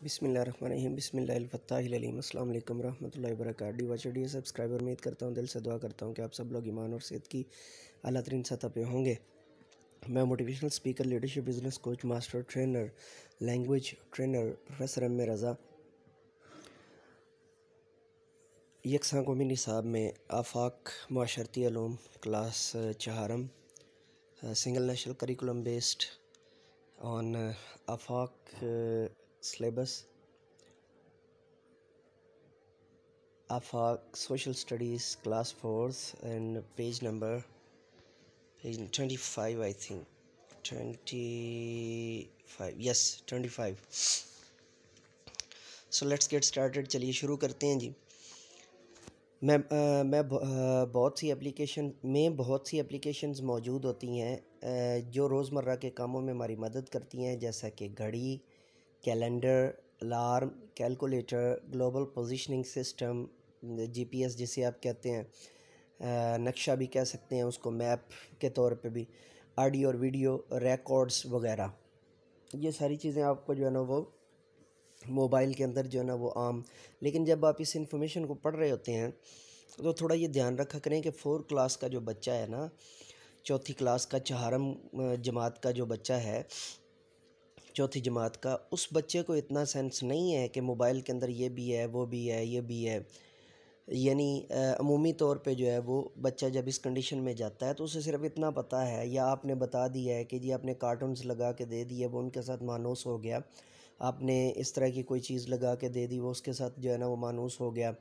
बिस्मिल्लाहिर्रहमानिर्रहीम बिस्मिल्लाहिल-फ़त्ताहिल-अलीम अस्सलाम वालेकुम रहमतुल्लाहि व बरकातहू। डियर सब्सक्राइबर, उम्मीद करता हूँ, दिल से दुआ करता हूँ कि आप सब लोग ईमान और सेहत की आला तरीन सतह पे होंगे। मैं motivational speaker, leadership, business coach, master trainer, language trainer professor M Raza यकसां कौमी निसाब में आफाक माशरती उलूम क्लास चहारम single national curriculum based on Afaq syllabus Afaq social studies class fourth and page 25 I think 25 yes 25। So let's get started. चलिए शुरू करते हैं जी। बहुत सी एप्लीकेशंस मौजूद होती हैं जो रोज़मर्रा के कामों में हमारी मदद करती हैं, जैसा कि घड़ी, calendar, alarm, calculator, global positioning system, GPS जिसे आप कहते हैं, नक्शा भी कह सकते हैं उसको, मैप के तौर पे भी, ऑडियो और वीडियो रिकॉर्ड्स वगैरह। ये सारी चीज़ें आपको जो है ना वो मोबाइल के अंदर जो है ना वो आम। लेकिन जब आप इस इंफॉर्मेशन को पढ़ रहे होते हैं तो थोड़ा ये ध्यान रखा करें कि 4 क्लास का जो बच्चा है ना, चौथी क्लास का, चहारम जमात का जो बच्चा है, चौथी जमात का, उस बच्चे को इतना सेंस नहीं है कि मोबाइल के अंदर ये भी है, वो भी है, ये भी है। यानी अमूमी तौर पे जो है वो बच्चा जब इस कंडीशन में जाता है तो उसे सिर्फ इतना पता है, या आपने बता दिया है कि जी आपने कार्टून्स लगा के दे दिए, वो उनके साथ मानूस हो गया। आपने इस तरह की कोई चीज़ लगा के दे दी, वो उसके साथ जो है ना वो मानूस हो गया।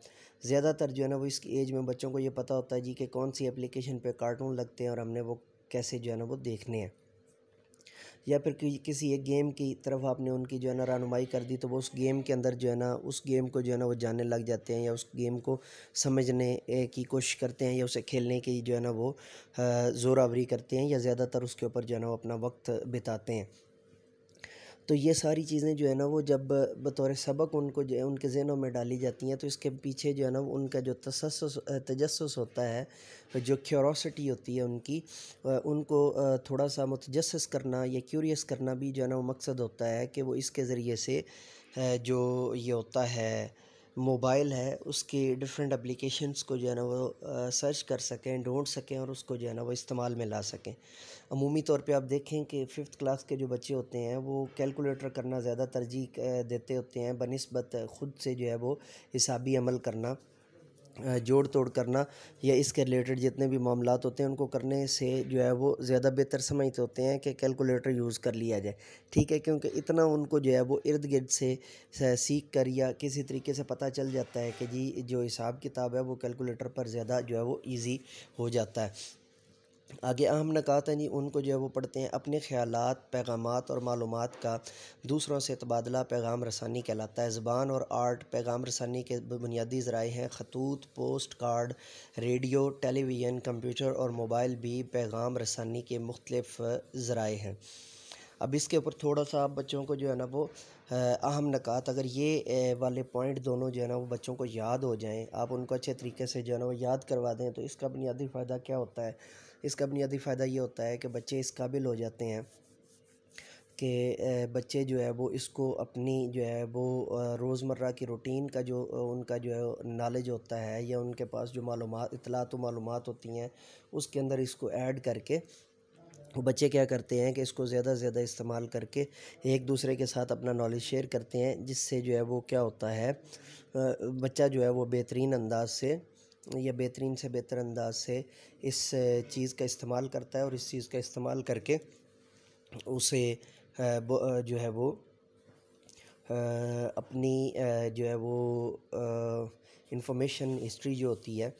ज़्यादातर जो है ना वो इस एज में बच्चों को ये पता होता है जी कि कौन सी एप्लीकेशन पे कार्टून लगते हैं और हमने वो कैसे जो है ना वो देखने हैं। या फिर किसी एक गेम की तरफ आपने उनकी जो है ना रहनुमाई कर दी तो वो उस गेम के अंदर जो है ना उस गेम को जो है ना वो जानने लग जाते हैं, या उस गेम को समझने की कोशिश करते हैं, या उसे खेलने की जो है ना वो ज़ोर आवरी करते हैं, या ज़्यादातर उसके ऊपर जो है ना वो अपना वक्त बिताते हैं। तो ये सारी चीज़ें जो है ना वो जब बतौर सबक उनको जो है उनके ज़हनों में डाली जाती हैं तो इसके पीछे जो है ना उनका जो तजस्सुस होता है, जो क्यूरोसिटी होती है उनकी, उनको थोड़ा सा मुतजस्सिस करना या क्यूरियस करना भी जो है ना वो मकसद होता है कि वो इसके ज़रिए से जो ये होता है मोबाइल है उसके डिफरेंट एप्लीकेशंस को जो है ना वो सर्च कर सकें, ढूंढ सकें और उसको जो है ना वो इस्तेमाल में ला सकें। अमूमी तौर पे आप देखें कि 5th क्लास के जो बच्चे होते हैं वो कैलकुलेटर करना ज़्यादा तरजीह देते होते हैं बनिस्बत ख़ुद से जो है वो हिसाबी अमल करना, जोड़ तोड़ करना, या इसके रिलेटेड जितने भी मामलात होते हैं उनको करने से जो है वो ज़्यादा बेहतर समझते होते हैं कि कैलकुलेटर यूज़ कर लिया जाए। ठीक है, क्योंकि इतना उनको जो है वो इर्द गिर्द से सीख कर या किसी तरीके से पता चल जाता है कि जी जो हिसाब किताब है वो कैलकुलेटर पर ज़्यादा जो है वो ईज़ी हो जाता है। आगे अहम नकात हैं जी, उनको जो है वो पढ़ते हैं। अपने ख़यालात, पैगामात और मालूमात का दूसरों से तबादला पैगाम रसानी कहलाता है। ज़बान और आर्ट पैगाम रसानी के बुनियादी ज़राए हैं। खतूत, post card, radio, television, computer और मोबाइल भी पैगाम रसानी के मुख्तलिफ़ ज़राए हैं। अब इसके ऊपर थोड़ा सा आप बच्चों को जो है ना वो अहम नकात, अगर ये वाले पॉइंट दोनों जो है ना वो बच्चों को याद हो जाएं, आप उनको अच्छे तरीके से जो है ना वो याद करवा दें, तो इसका बुनियादी फ़ायदा क्या होता है? इसका बुनियादी फ़ायदा ये होता है कि बच्चे इस काबिल हो जाते हैं कि बच्चे जो है वो इसको अपनी जो है वो रोज़मर्रा की रूटीन का जो उनका जो है नॉलेज होता है, या उनके पास जो मालूमात, इत्तलात व मालूमात होती हैं, उसके अंदर इसको ऐड करके वो बच्चे क्या करते हैं कि इसको ज़्यादा से ज़्यादा इस्तेमाल करके एक दूसरे के साथ अपना नॉलेज शेयर करते हैं, जिससे जो है वो क्या होता है, बच्चा जो है वो बेहतरीन अंदाज से या बेहतरीन से बेहतर अंदाज से इस चीज़ का इस्तेमाल करता है, और इस चीज़ का इस्तेमाल करके उसे जो है वो अपनी जो है वो इंफॉर्मेशन हिस्ट्री जो होती है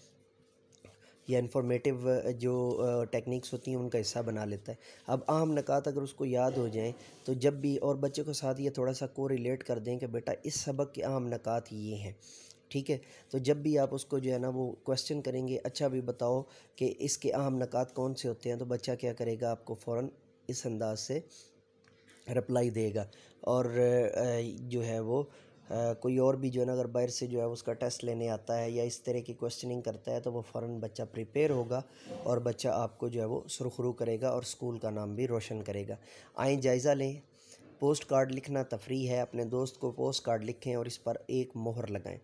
या इंफॉर्मेटिव जो टेक्निक्स होती हैं उनका हिस्सा बना लेता है। अब आम नकात अगर उसको याद हो जाएं तो जब भी, और बच्चे को साथ ये थोड़ा सा को रिलेट कर दें कि बेटा इस सबक के आम नकात ये हैं, ठीक है, तो जब भी आप उसको जो है ना वो क्वेश्चन करेंगे, अच्छा अभी बताओ कि इसके अहम नकात कौन से होते हैं, तो बच्चा क्या करेगा, आपको फ़ौरन इस अंदाज से रिप्लाई देगा। और जो है वो कोई और भी जो है ना अगर बाहर से जो है उसका टेस्ट लेने आता है या इस तरह की क्वेश्चनिंग करता है तो वो फ़ौरन बच्चा प्रिपेयर होगा और बच्चा आपको जो है वो सुरखरू करेगा और स्कूल का नाम भी रोशन करेगा। आइए जायज़ा लें पोस्ट कार्ड लिखना तफरी है, अपने दोस्त को पोस्ट कार्ड लिखें और इस पर एक मोहर लगाएं।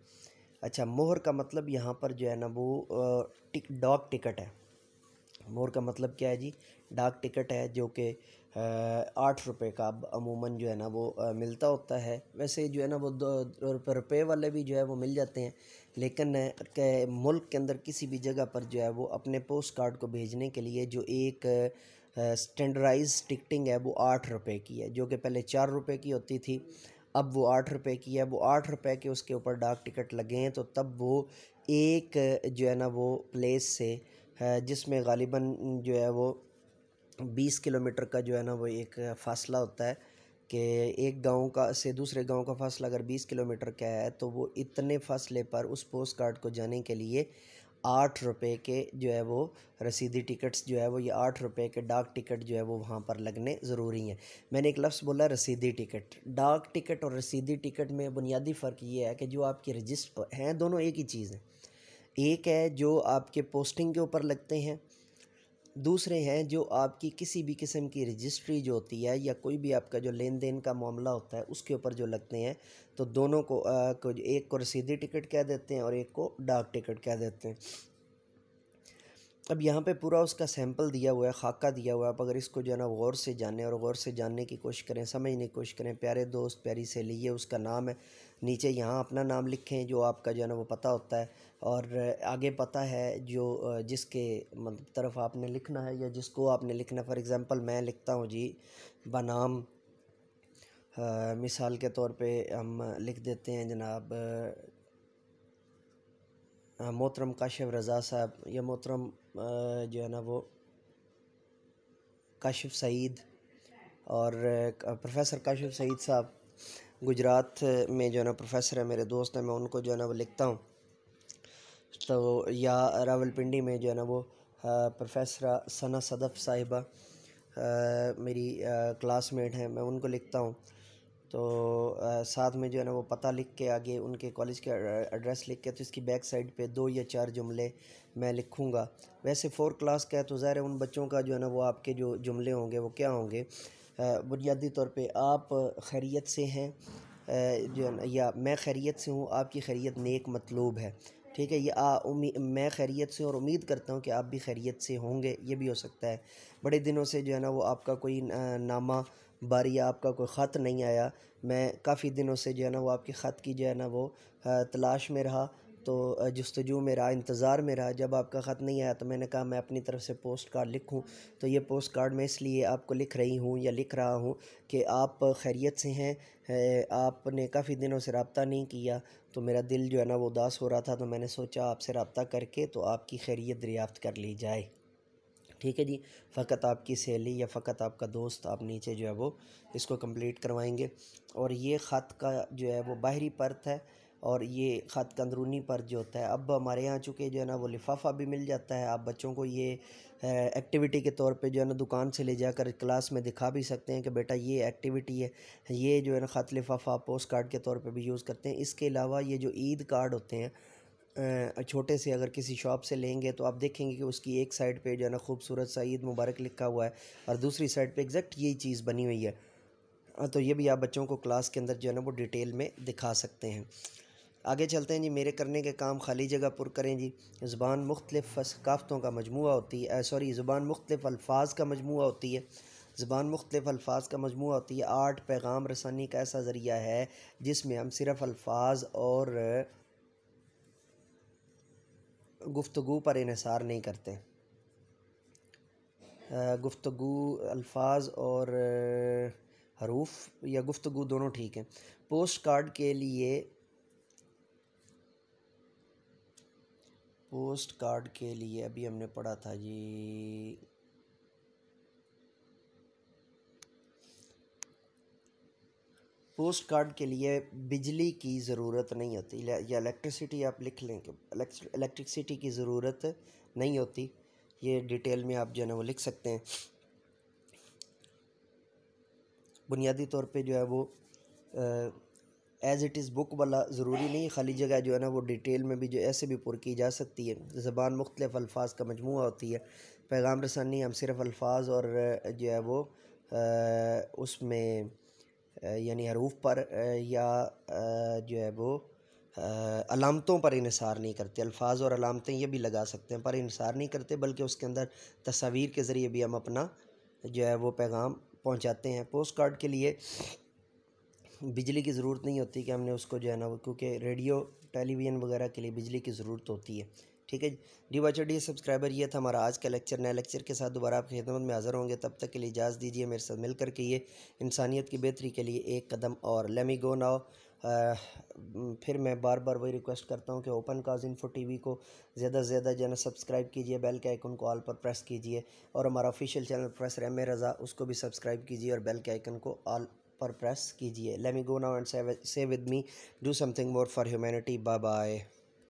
अच्छा, मोहर का मतलब यहाँ पर जो है ना वो डाक टिकट है। मोहर का मतलब क्या है जी? डाक टिकट है, जो कि 8 रुपये का अब अमूमन जो है ना वो मिलता होता है। वैसे जो है ना वो 2 रुपये वाले भी जो है वो मिल जाते हैं, लेकिन के मुल्क के अंदर किसी भी जगह पर जो है वो अपने पोस्ट कार्ड को भेजने के लिए जो एक स्टैंडर्डाइज टिकटिंग है वो 8 रुपये की है, जो कि पहले 4 रुपये की होती थी, अब वो 8 रुपये की है। वो 8 रुपये के उसके ऊपर डाक टिकट लगे हैं, तो तब वो एक जो है ना वो प्लेस से जिसमें गालिबन जो है वो 20 किलोमीटर का जो है ना वो एक फ़ासला होता है, कि एक गांव का से दूसरे गांव का फ़ासला अगर 20 किलोमीटर का है, तो वो इतने फासले पर उस पोस्ट कार्ड को जाने के लिए 8 रुपये के जो है वो रसीदी टिकट्स जो है वो, ये 8 रुपये के डाक टिकट जो है वो वहाँ पर लगने ज़रूरी हैं। मैंने एक लफ्ज़ बोला रसीदी टिकट। डाक टिकट और रसीदी टिकट में बुनियादी फ़र्क ये है कि जो आपके रजिस्टर हैं दोनों एक ही चीज़ है। एक है जो आपके पोस्टिंग के ऊपर लगते हैं, दूसरे हैं जो आपकी किसी भी किस्म की रजिस्ट्री जो होती है या कोई भी आपका जो लेन देन का मामला होता है उसके ऊपर जो लगते हैं। तो दोनों को एक को रसीदी टिकट कह देते हैं और एक को डाक टिकट कह देते हैं। अब यहाँ पे पूरा उसका सैंपल दिया हुआ है, खाका दिया हुआ है। आप अगर इसको जो है ना गौर से जाने और गौर से जानने की कोशिश करें, समझने की कोशिश करें, प्यारे दोस्त प्यारी सहेली, ये उसका नाम है। नीचे यहाँ अपना नाम लिखें जो आपका जो है ना वो पता होता है, और आगे पता है जो जिसके मतलब तरफ आपने लिखना है या जिसको आपने लिखना है। फॉर एग्ज़ाम्पल मैं लिखता हूँ जी बनाम, मिसाल के तौर पे हम लिख देते हैं जनाब मोहतरम काशिफ रज़ा साहब, या मोहतरम जो है ना वो काशिफ सईद, और प्रोफेसर काशिफ सईद साहब गुजरात में जो है ना प्रोफेसर है, मेरे दोस्त हैं, मैं उनको जो है ना वो लिखता हूँ। तो या रावलपिंडी में जो है ना वो प्रोफेसर सना सदफ़ साहिबा मेरी क्लासमेट हैं, मैं उनको लिखता हूँ। तो साथ में जो है ना वो पता लिख के आगे उनके कॉलेज के एड्रेस लिख के, तो इसकी बैक साइड पे 2 या 4 जुमले मैं लिखूँगा। वैसे 4 क्लास का है तो ज़ाहिर है उन बच्चों का जो है ना वो आपके जो जुमले होंगे वो क्या होंगे? बुनियादी तौर पे आप खैरियत से हैं, जो है ना, या मैं खैरियत से हूँ, आपकी खैरियत नेक मतलूब है, ठीक है। ये मैं खैरियत से और उम्मीद करता हूँ कि आप भी खैरियत से होंगे, ये भी हो सकता है। बड़े दिनों से जो है ना वो आपका कोई नामा बार या आपका कोई ख़त नहीं आया। मैं काफ़ी दिनों से जो है ना वो आपके ख़त की जो है ना वो तलाश में रहा, तो जस्तजू में रहा, इंतज़ार में रहा। जब आपका ख़त नहीं आया तो मैंने कहा मैं अपनी तरफ से पोस्ट कार्ड लिखूं। तो ये पोस्ट कार्ड मैं इसलिए आपको लिख रही हूँ या लिख रहा हूँ कि आप खैरियत से हैं। आपने काफ़ी दिनों से रब्ता नहीं किया, तो मेरा दिल जो है ना वो उदास हो रहा था, तो मैंने सोचा आपसे रब्ता करके तो आपकी खैरियत दरियाफ़्त कर ली जाए, ठीक है जी। फ़कत आपकी सहेली या फ़कत आपका दोस्त आप नीचे जो है वो इसको कंप्लीट करवाएंगे। और ये ख़त का जो है वो बाहरी परत है, और ये ख़त का अंदरूनी परत जो होता है, अब हमारे यहाँ चूँकि जो है ना वो लिफाफा भी मिल जाता है। आप बच्चों को ये एक्टिविटी के तौर पे जो है ना दुकान से ले जाकर क्लास में दिखा भी सकते हैं कि बेटा ये एक्टिविटी है। ये जो है ना ख़त लिफाफा पोस्ट कार्ड के तौर पे भी यूज़ करते हैं। इसके अलावा ये जो ईद कार्ड होते हैं, छोटे से अगर किसी शॉप से लेंगे तो आप देखेंगे कि उसकी एक साइड पे जो है ना खूबसूरत सा ईद मुबारक लिखा हुआ है, और दूसरी साइड पे एग्जैक्ट यही चीज़ बनी हुई है। तो ये भी आप बच्चों को क्लास के अंदर जो है ना वो डिटेल में दिखा सकते हैं। आगे चलते हैं जी। मेरे करने के काम खाली जगह पुर करें जी। ज़ुबान मुख्तलिफ़ सकाफ़तों का मजमूआ होती है, ज़ुबान मुख्तलिफ़ अल्फाज का मजमूआ होती है। ज़ुबान मुख्तलिफ़ अल्फाज का मजमूआ होती है। आर्ट पैगाम रसानी का ऐसा ज़रिया है जिसमें हम सिर्फ़ अल्फाज और गुफ्तगू पर इन्हिसार नहीं करते। गुफ्तगू अल्फाज और हरूफ या गुफ्तगू दोनों ठीक हैं। पोस्ट कार्ड के लिए अभी हमने पढ़ा था जी, पोस्ट कार्ड के लिए बिजली की ज़रूरत नहीं होती, या इलेक्ट्रिसिटी आप लिख लें कि इलेक्ट्रिसिटी की ज़रूरत नहीं होती। ये डिटेल में आप जो है ना वो लिख सकते हैं। बुनियादी तौर पे जो है वो एज़ इट इज़ बुक वाला ज़रूरी नहीं, खाली जगह जो है ना वो डिटेल में भी जो ऐसे भी पुर की जा सकती है। ज़बान मुख्तलिफ़ अल्फाज का मजमूआ होती है। पैगाम रसानी हम सिर्फ़ अल्फाज और जो है वो उसमें यानी हरूफ पर या जो है वो अलामतों पर इन्हिसार नहीं करते। अल्फाज और अलामतें ये भी लगा सकते हैं पर इन्हिसार नहीं करते, बल्कि उसके अंदर तस्वीर के ज़रिए भी हम अपना जो है वो पैगाम पहुंचाते हैं। पोस्ट कार्ड के लिए बिजली की ज़रूरत नहीं होती कि हमने उसको जो है ना वो, क्योंकि रेडियो टेलीविज़न वगैरह के लिए बिजली की ज़रूरत होती है। ठीक है डी वाचर डी सब्सक्राइबर, ये था हमारा आज का लेक्चर। नए लेक्चर के साथ दोबारा आपकी खिदमत में हाज़िर होंगे। तब तक के लिए इजाज़त दीजिए। मेरे साथ मिलकर के ये इंसानियत की बेहतरी के लिए एक कदम और लेट मी गो नाउ। फिर मैं बार बार वही रिक्वेस्ट करता हूँ कि ओपन काज इन्फो टीवी को ज़्यादा से ज़्यादा जो है ना सब्सक्राइब कीजिए, बेल के आइकन को ऑल पर प्रेस कीजिए, और हमारा official channel professor M A Raza उसको भी सब्सक्राइब कीजिए और बेल के आइकन को ऑल पर प्रेस कीजिए। Let me go now and say with me, do something more for humanity. Bye bye.